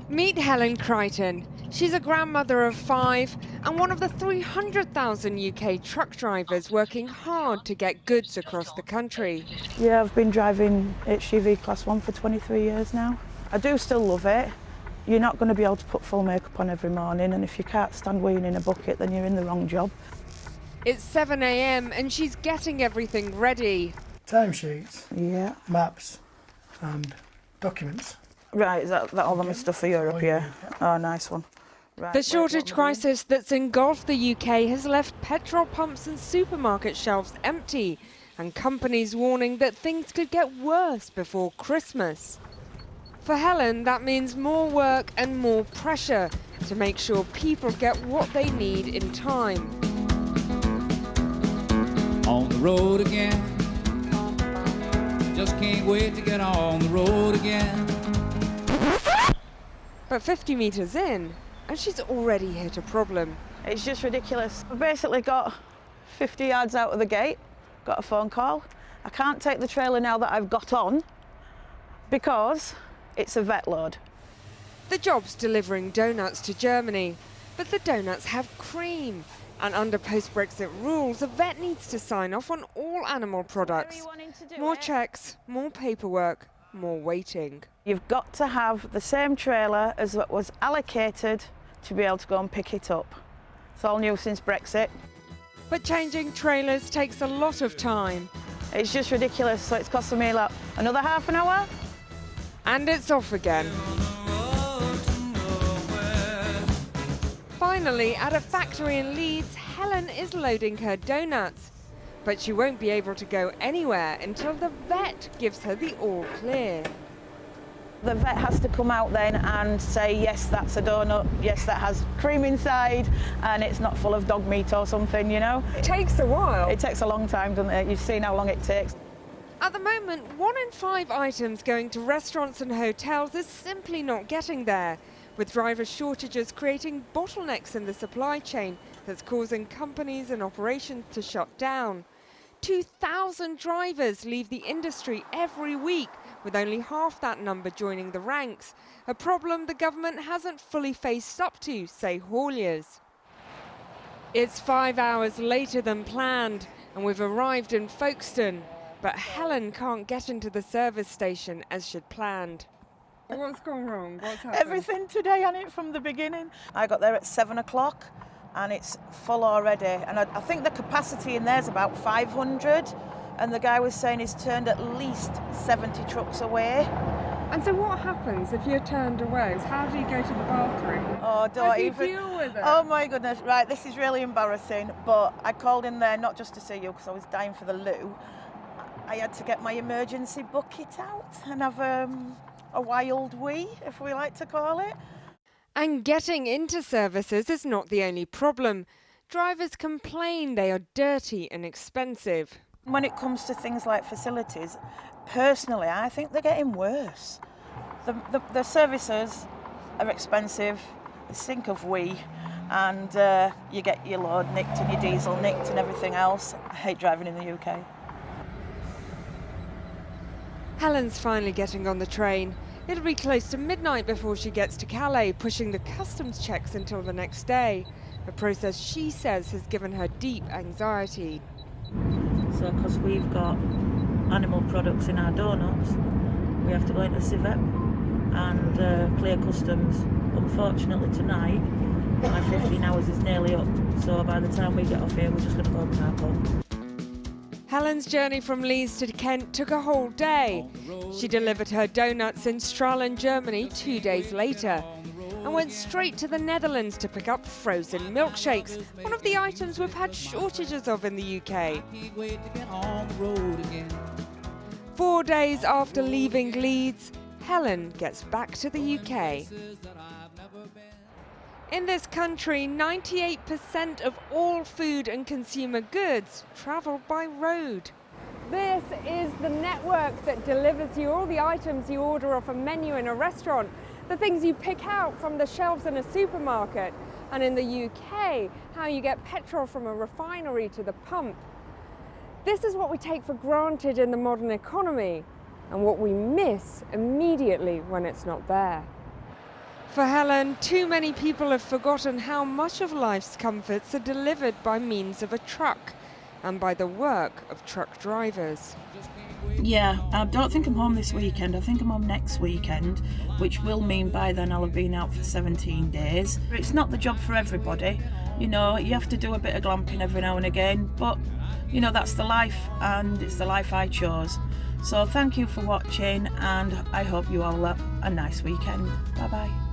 Meet Helen Crichton. She's a grandmother of 5 and one of the 300,000 UK truck drivers working hard to get goods across the country. Yeah, I've been driving HGV Class 1 for 23 years now. I do still love it. You're not going to be able to put full makeup on every morning, and if you can't stand weighing in a bucket, then you're in the wrong job. It's 7 a.m. and she's getting everything ready. Timesheets, Yeah. maps and documents. Right, is that all the stuff for Europe, yeah? Oh, nice one. Right, The shortage crisis that's engulfed the UK has left petrol pumps and supermarket shelves empty, and companies warning that things could get worse before Christmas. For Helen, that means more work and more pressure to make sure people get what they need in time. On the road again, just can't wait to get on the road again. But 50 metres in, and she's already hit a problem. It's just ridiculous. I've basically got 50 yards out of the gate, got a phone call. I can't take the trailer now that I've got on because it's a vet load. The job's delivering donuts to Germany, but the donuts have cream. And under post-Brexit rules, a vet needs to sign off on all animal products. More checks, more paperwork, more waiting. You've got to have the same trailer as what was allocated to be able to go and pick it up. It's all new since Brexit. But changing trailers takes a lot of time. It's just ridiculous, so it's costing me like another half an hour. And it's off again. Finally, at a factory in Leeds, Helen is loading her donuts. But she won't be able to go anywhere until the vet gives her the all clear. The vet has to come out then and say, yes, that's a donut, yes, that has cream inside, and it's not full of dog meat or something, you know. It takes a while. It takes a long time, doesn't it? You've seen how long it takes. At the moment, 1 in 5 items going to restaurants and hotels is simply not getting there, with driver shortages creating bottlenecks in the supply chain that's causing companies and operations to shut down. 2,000 drivers leave the industry every week, with only half that number joining the ranks, a problem the government hasn't fully faced up to, say hauliers. It's 5 hours later than planned, and we've arrived in Folkestone, but Helen can't get into the service station as she'd planned. What's gone wrong? What's happened? Everything today on it from the beginning. I got there at 7 o'clock and it's full already. And I think the capacity in there is about 500. And the guy was saying he's turned at least 70 trucks away. And so what happens if you're turned away? How do you go to the bathroom? Oh, don't How do you even deal with it? Oh my goodness, right, this is really embarrassing. But I called in there not just to see you because I was dying for the loo. I had to get my emergency bucket out and have a wild wee, if we like to call it. And getting into services is not the only problem. Drivers complain they are dirty and expensive. When it comes to things like facilities, personally, I think they're getting worse. The services are expensive, the sink of wee, and you get your load nicked and your diesel nicked and everything else. I hate driving in the UK. Helen's finally getting on the train. It'll be close to midnight before she gets to Calais, pushing the customs checks until the next day, a process she says has given her deep anxiety. So because we've got animal products in our donuts, we have to go into Civet and clear customs. Unfortunately tonight, my 15 hours is nearly up, so by the time we get off here, we're just going to go and park home. Helen's journey from Leeds to Kent took a whole day. She delivered her donuts in Stralen, Germany 2 days later, and went straight to the Netherlands to pick up frozen milkshakes, one of the items we've had shortages of in the UK. 4 days after leaving Leeds, Helen gets back to the UK. In this country, 98% of all food and consumer goods travel by road. This is the network that delivers you all the items you order off a menu in a restaurant, the things you pick out from the shelves in a supermarket, and in the UK, how you get petrol from a refinery to the pump. This is what we take for granted in the modern economy, and what we miss immediately when it's not there. For Helen, too many people have forgotten how much of life's comforts are delivered by means of a truck and by the work of truck drivers. Yeah, I don't think I'm home this weekend. I think I'm home next weekend, which will mean by then I'll have been out for 17 days. It's not the job for everybody. You know, you have to do a bit of glamping every now and again, but you know, that's the life, and it's the life I chose. So thank you for watching, and I hope you all have a nice weekend. Bye bye.